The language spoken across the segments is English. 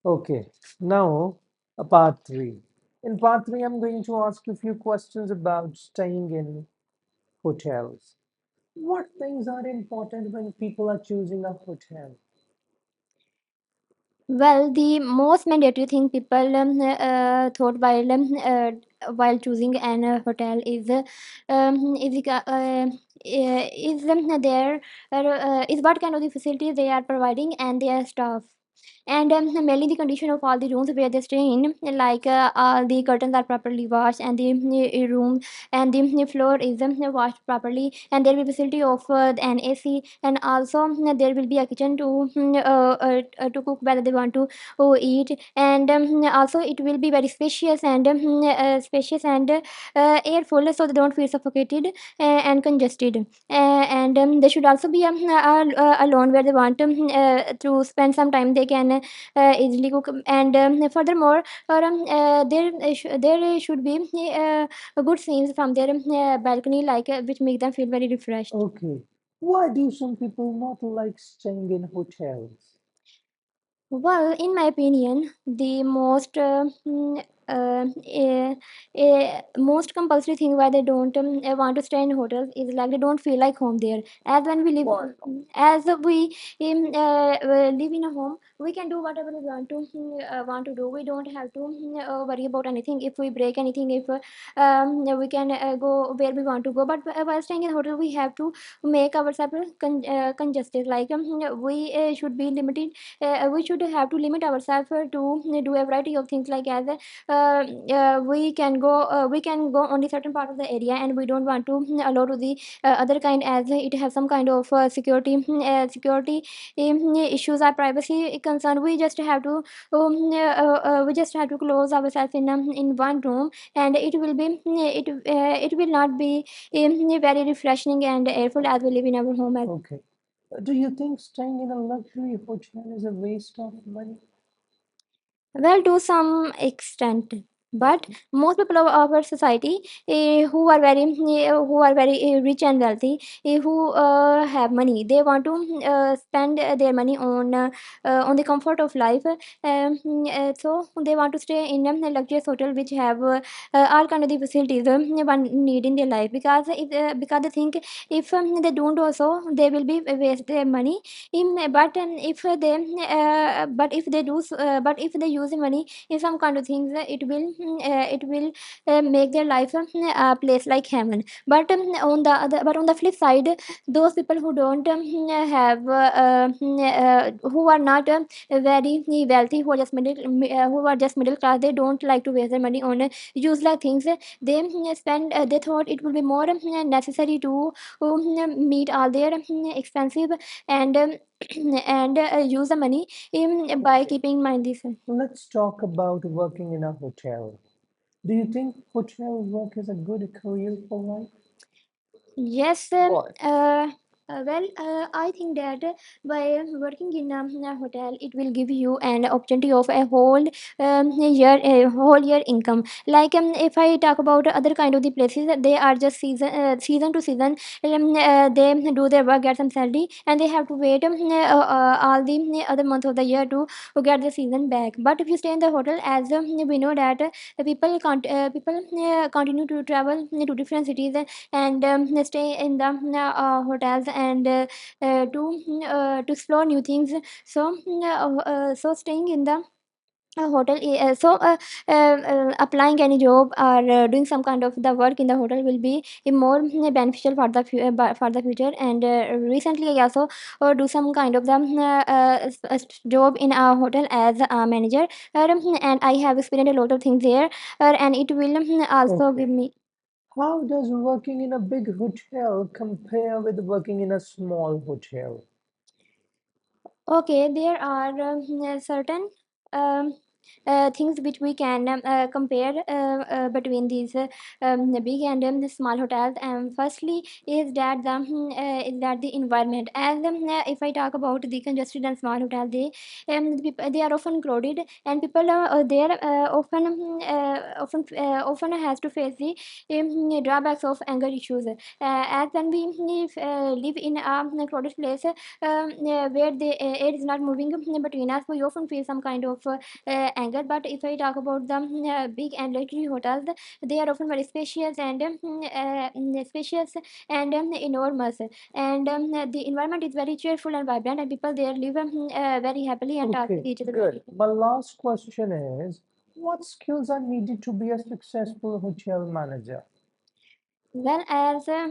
Okay, now part three. In part three, I'm going to ask you a few questions about staying in hotels. What things are important when people are choosing a hotel? Well, the most mandatory thing people thought while choosing an hotel there is what kind of the facilities they are providing and their staff. And mainly the condition of all the rooms where they stay in, like all the curtains are properly washed, and the room and the floor is washed properly, and there will be facility of an AC, and also there will be a kitchen to cook whether they want to eat, and also it will be very spacious and airful, so they don't feel suffocated and congested. And there should also be a loan where they want to spend some time, they can easily cook. And furthermore, there should be good scenes from their balcony, like which make them feel very refreshed. Okay, why do some people not like staying in hotels? Well, in my opinion, the most compulsory thing why they don't want to stay in hotels is like they don't feel like home there. As when we live, Why? as we live in a home, we can do whatever we want to do. We don't have to worry about anything. If we break anything, if we can go where we want to go. But while staying in hotel, we have to make ourselves congested. Like we should be limited, we should have to limit ourselves to do a variety of things, like as we can go only certain part of the area, and we don't want to allow to the other kind, as it has some kind of security issues or privacy concern. We just have to close ourselves in one room, and it will not be very refreshing and airful as we live in our home. Okay. Do you think staying in a luxury hotel is a waste of money? Well, to some extent, but most people of our society who are very rich and wealthy, who have money, they want to spend their money on the comfort of life. So they want to stay in a luxurious hotel which have all kind of the facilities one need in their life, because they think if they don't also, they will be waste their money but if they but if they use the money in some kind of things, it will make their life a place like heaven. But on the flip side, those people who don't have who are not very wealthy, who are just middle class, they don't like to waste their money on useless things. They thought it would be more necessary to meet all their expensive and and use the money by Okay. keeping in mind this. Let's talk about working in a hotel. Do you think hotel work is a good career for life? Yes, Why? I think that by working in a hotel, it will give you an opportunity of a whole year income. Like if I talk about other kind of the places, they are just season to season. They do their work, get some salary, and they have to wait all the other months of the year to get the season back. But if you stay in the hotel, as we know that people continue to travel to different cities and stay in the hotels and to explore new things. So staying in the hotel applying any job or doing some kind of the work in the hotel will be more beneficial for for the future. And recently I also do some kind of the job in a hotel as a manager, and I have experienced a lot of things there, and it will also Okay. give me. How does working in a big hotel compare with working in a small hotel? Okay, there are certain. things which we can compare between these the big and the small hotels. Firstly is that the environment. As if I talk about the congested and small hotel, they are often crowded, and people there often has to face the drawbacks of anger issues. As when we live in a crowded place where the air is not moving between us, we often feel some kind of anger. But if I talk about the big and luxury hotels, they are often very spacious and spacious and enormous, and the environment is very cheerful and vibrant, and people there live very happily and talk with Okay, each other very good. well. My last question is, what skills are needed to be a successful hotel manager? Well, as I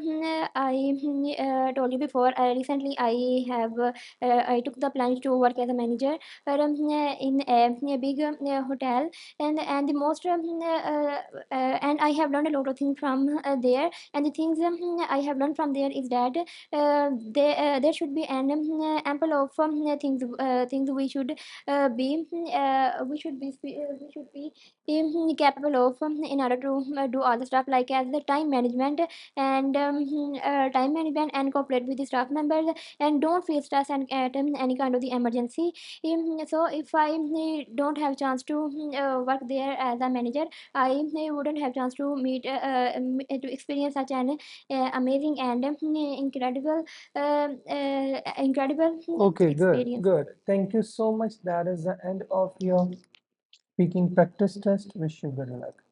told you before, recently I took the plunge to work as a manager in a big hotel, and the most and I have learned a lot of things from there. And the things I have learned from there is that there should be an ample of things we should be capable of in order to do all the stuff, like as the time management and cooperate with the staff members, and don't feel stress and at any kind of the emergency. So if I don't have chance to work there as a manager, I wouldn't have chance to meet to experience such an amazing and incredible Okay, good, experience. good. Thank you so much. That is the end of your speaking practice test. Wish you good luck.